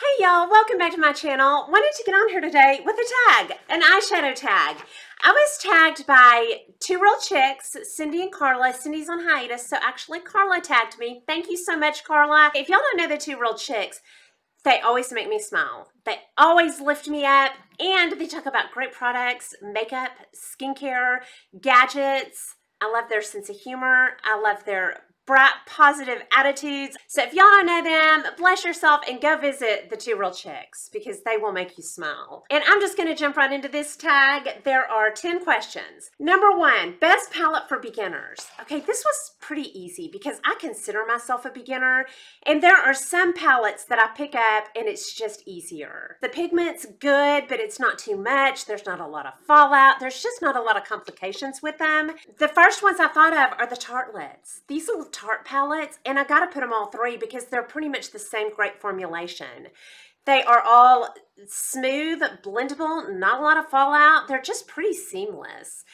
Hey y'all, welcome back to my channel. Wanted to get on here today with a tag, an eyeshadow tag. I was tagged by two real chicks, Cindy and Carla. Cindy's on hiatus, so actually Carla tagged me. Thank you so much, Carla. If y'all don't know the two real chicks, they always make me smile. They always lift me up, and they talk about great products, makeup, skincare, gadgets. I love their sense of humor. I love their bright, positive attitudes. So if y'all don't know them, bless yourself and go visit the two real chicks because they will make you smile. And I'm just gonna jump right into this tag. There are 10 questions. Number 1, best palette for beginners. Okay, this was pretty easy because I consider myself a beginner, and there are some palettes that I pick up and it's just easier. The pigment's good, but it's not too much. There's not a lot of fallout. There's just not a lot of complications with them. The first ones I thought of are the Tartelets. These little Tarte palettes, and I gotta put them all three because they're pretty much the same great formulation. They are all smooth, blendable, not a lot of fallout. They're just pretty seamless.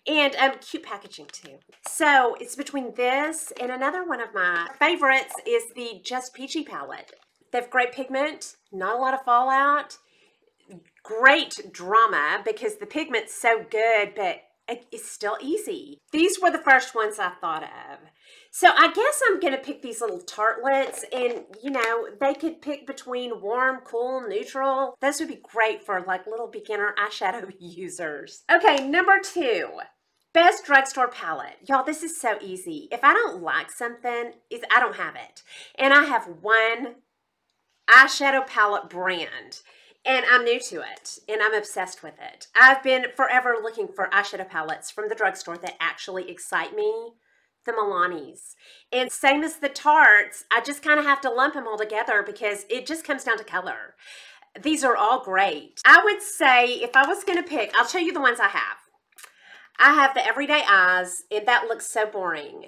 And cute packaging too. So it's between this and another one of my favorites is the Just Peachy palette. They have great pigment, not a lot of fallout, great drama because the pigment's so good, but it's still easy. These were the first ones I thought of. So I guess I'm gonna pick these little tartlets, and you know, they could pick between warm, cool, neutral. Those would be great for like little beginner eyeshadow users. Okay, number 2, best drugstore palette. Y'all, this is so easy. If I don't like something, I don't have it. And I have one eyeshadow palette brand. And I'm new to it, and I'm obsessed with it. I've been forever looking for eyeshadow palettes from the drugstore that actually excite me. The Milani's. And same as the Tartes, I just kind of have to lump them all together because it just comes down to color. These are all great. I would say if I was going to pick, I'll show you the ones I have. I have the Everyday Eyes, and that looks so boring.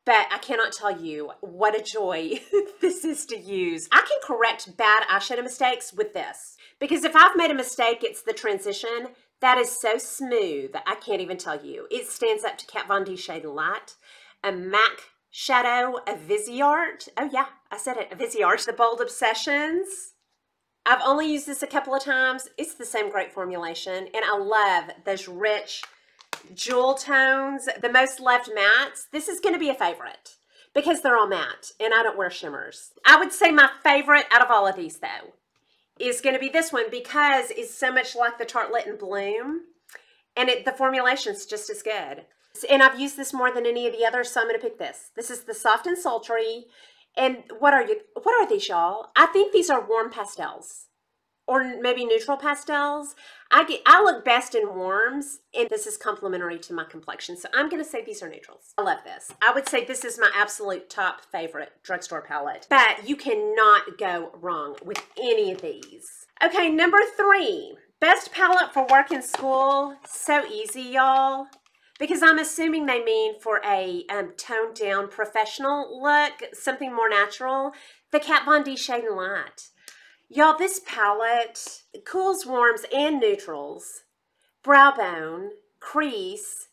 But I cannot tell you what a joy this is to use. I can correct bad eyeshadow mistakes with this. Because if I've made a mistake, it's the transition. That is so smooth, I can't even tell you. It stands up to Kat Von D Shade Light, a MAC shadow, a Viseart. Oh yeah, I said it, a Viseart. The Bold Obsessions. I've only used this a couple of times. It's the same great formulation. And I love those rich jewel tones, the most loved mattes. This is going to be a favorite because they're all matte and I don't wear shimmers. I would say my favorite out of all of these though is going to be this one because it's so much like the Tartelette in Bloom, and the formulation's just as good. And I've used this more than any of the others, so I'm going to pick this. This is the Soft and Sultry. And what are these, y'all? I think these are warm pastels or maybe neutral pastels. I look best in warms, and this is complementary to my complexion, so I'm going to say these are neutrals. I love this. I would say this is my absolute top favorite drugstore palette, but you cannot go wrong with any of these. Okay, number 3, best palette for work and school. So easy, y'all. Because I'm assuming they mean for a toned down professional look, something more natural. The Kat Von D Shade Light. Y'all, this palette cools, warms, and neutrals. Brow bone, crease.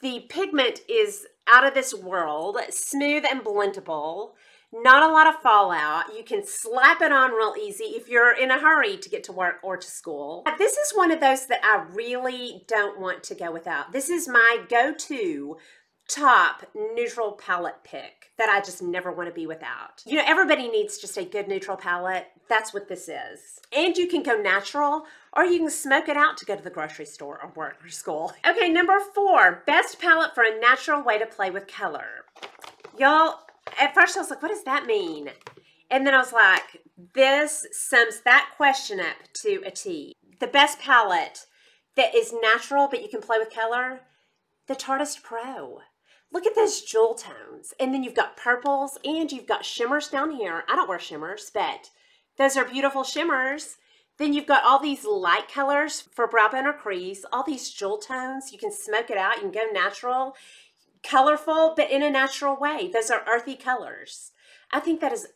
The pigment is out of this world, smooth and blendable. Not a lot of fallout. You can slap it on real easy if you're in a hurry to get to work or to school. This is one of those that I really don't want to go without. This is my go-to top neutral palette pick that I just never want to be without. You know, everybody needs just a good neutral palette. That's what this is. And you can go natural, or you can smoke it out to go to the grocery store or work or school. Okay, number 4, best palette for a natural way to play with color. Y'all, at first I was like, what does that mean? And then I was like, this sums that question up to a T. The best palette that is natural but you can play with color, the Tartist Pro. Look at those jewel tones. And then you've got purples and you've got shimmers down here. I don't wear shimmers, but those are beautiful shimmers. Then you've got all these light colors for brow bone or crease, all these jewel tones. You can smoke it out, you can go natural, colorful, but in a natural way. Those are earthy colors. I think that is,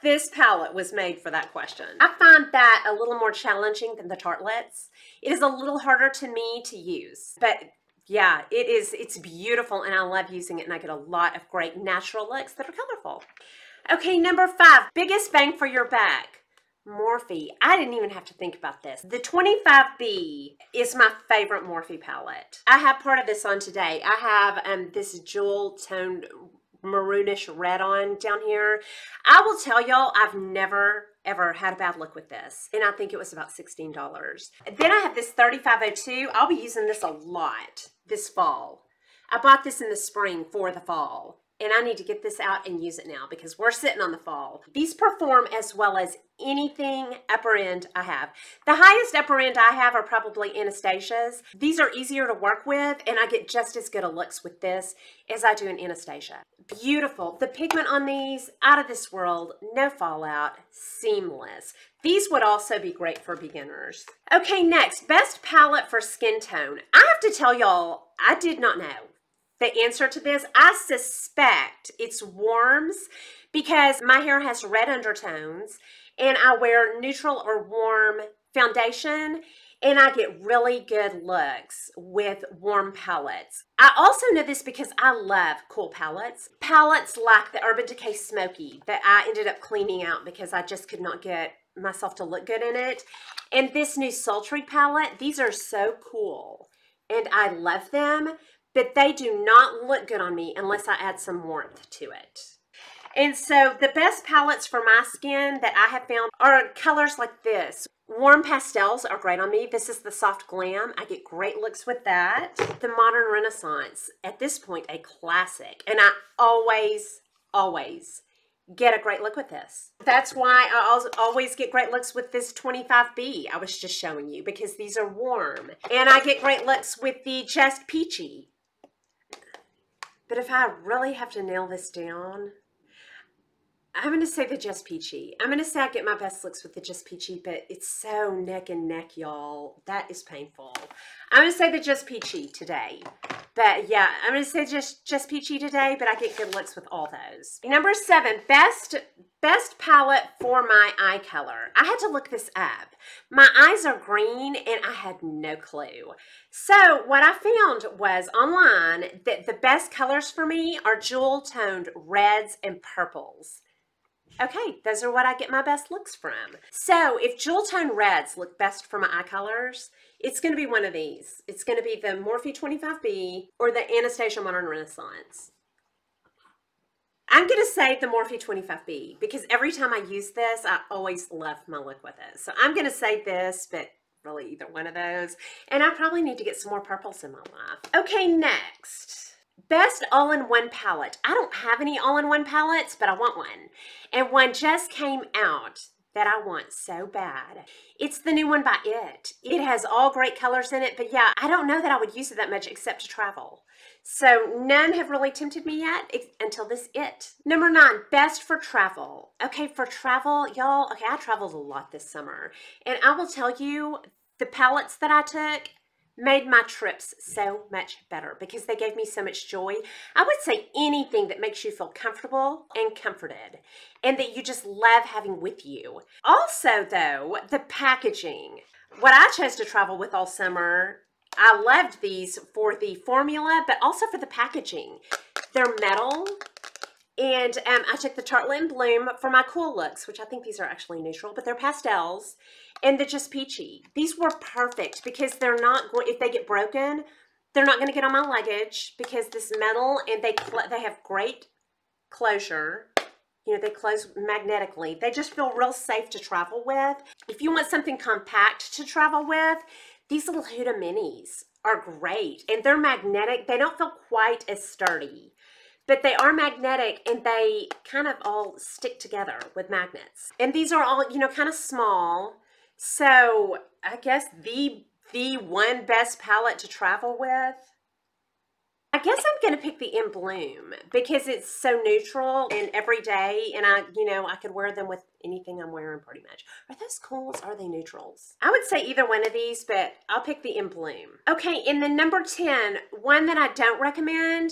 this palette was made for that question. I find that a little more challenging than the Tartelets. It is a little harder to me to use, but yeah, it's beautiful and I love using it, and I get a lot of great natural looks that are colorful. Okay, number 5, biggest bang for your buck. Morphe. I didn't even have to think about this. The 25B is my favorite Morphe palette. I have part of this on today. I have this jewel toned maroonish red on down here. I will tell y'all, I've never ever had a bad look with this, and I think it was about $16. Then I have this 3502. I'll be using this a lot this fall. I bought this in the spring for the fall, and I need to get this out and use it now because we're sitting on the fall. These perform as well as anything upper end I have. The highest upper end I have are probably Anastasia's. These are easier to work with, and I get just as good a looks with this as I do in Anastasia. Beautiful. The pigment on these, out of this world, no fallout, seamless. These would also be great for beginners. Okay, next, best palette for skin tone. I have to tell y'all, I did not know the answer to this. I suspect it's warms because my hair has red undertones and I wear neutral or warm foundation, and I get really good looks with warm palettes. I also know this because I love cool palettes. Palettes like the Urban Decay Smoky that I ended up cleaning out because I just could not get myself to look good in it. And this new Sultry palette, these are so cool and I love them, but they do not look good on me unless I add some warmth to it. And so the best palettes for my skin that I have found are colors like this. Warm pastels are great on me. This is the Soft Glam. I get great looks with that. The Modern Renaissance, at this point, a classic. And I always get a great look with this. That's why I always get great looks with this 25B I was just showing you, because these are warm. And I get great looks with the Just Peachy. But if I really have to nail this down, I'm going to say the Just Peachy. I'm going to say I get my best looks with the Just Peachy, but it's so neck and neck, y'all. That is painful. I'm going to say the Just Peachy today. But yeah, I'm going to say just Peachy today, but I get good looks with all those. Number 7, best palette for my eye color. I had to look this up. My eyes are green and I had no clue. So what I found was online that the best colors for me are jewel toned reds and purples. Okay, those are what I get my best looks from. So if jewel tone reds look best for my eye colors, it's going to be one of these. It's going to be the Morphe 25B or the Anastasia Modern Renaissance. I'm going to say the Morphe 25B because every time I use this, I always love my look with it. So I'm going to say this, but really either one of those. And I probably need to get some more purples in my life. Okay, next. Best all-in-one palette. I don't have any all-in-one palettes, but I want one. And one just came out that I want so bad. It's the new one by It. It has all great colors in it, but yeah, I don't know that I would use it that much except to travel. So none have really tempted me yet until this It. Number 9, best for travel. Okay, for travel, y'all, okay, I traveled a lot this summer. And I will tell you, the palettes that I took made my trips so much better because they gave me so much joy. I would say anything that makes you feel comfortable and comforted and that you just love having with you. Also though, the packaging. What I chose to travel with all summer, I loved these for the formula, but also for the packaging. They're metal. And I took the Tartelette and Bloom for my cool looks, which I think these are actually neutral, but they're pastels. And the Just Peachy. These were perfect because they're not going, if they get broken, they're not going to get on my luggage because this metal, and they have great closure. You know, they close magnetically. They just feel real safe to travel with. If you want something compact to travel with, these little Huda Minis are great. And they're magnetic. They don't feel quite as sturdy, but they are magnetic and they kind of all stick together with magnets. And these are all, you know, kind of small. So I guess the one best palette to travel with, I guess I'm going to pick the In Bloom because it's so neutral and everyday, and I could wear them with anything I'm wearing pretty much. Are those cools? Are they neutrals? I would say either one of these, but I'll pick the In Bloom. Okay, and then number 10, one that I don't recommend.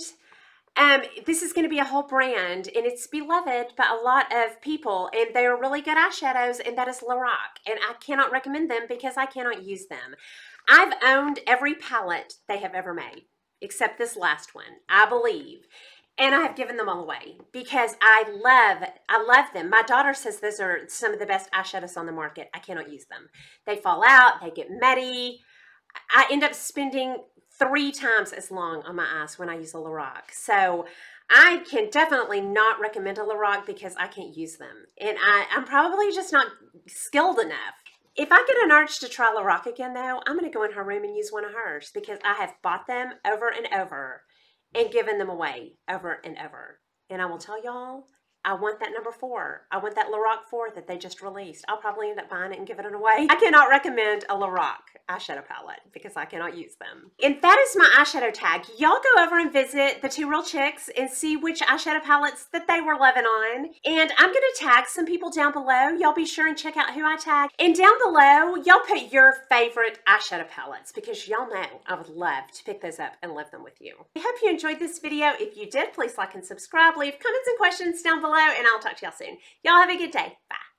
This is going to be a whole brand, and it's beloved by a lot of people, and they're really good eyeshadows, and that is Lorac, and I cannot recommend them because I cannot use them. I've owned every palette they have ever made, except this last one, I believe, And I have given them all away because I love them. My daughter says those are some of the best eyeshadows on the market. I cannot use them. They fall out, they get muddy. I end up spending 3 times as long on my eyes when I use a Lorac. So I can definitely not recommend a Lorac because I can't use them. And I'm probably just not skilled enough. If I get an urge to try Lorac again though, I'm going to go in her room and use one of hers because I have bought them over and over and given them away over and over. And I will tell y'all, I want that number 4. I want that Lorac 4 that they just released. I'll probably end up buying it and giving it away. I cannot recommend a Lorac eyeshadow palette because I cannot use them. And that is my eyeshadow tag. Y'all go over and visit the 2 Real Chicks and see which eyeshadow palettes that they were loving on. And I'm going to tag some people down below. Y'all be sure and check out who I tag. And down below, y'all put your favorite eyeshadow palettes because y'all know I would love to pick those up and live them with you. I hope you enjoyed this video. If you did, please like and subscribe. Leave comments and questions down below, and I'll talk to y'all soon. Y'all have a good day. Bye.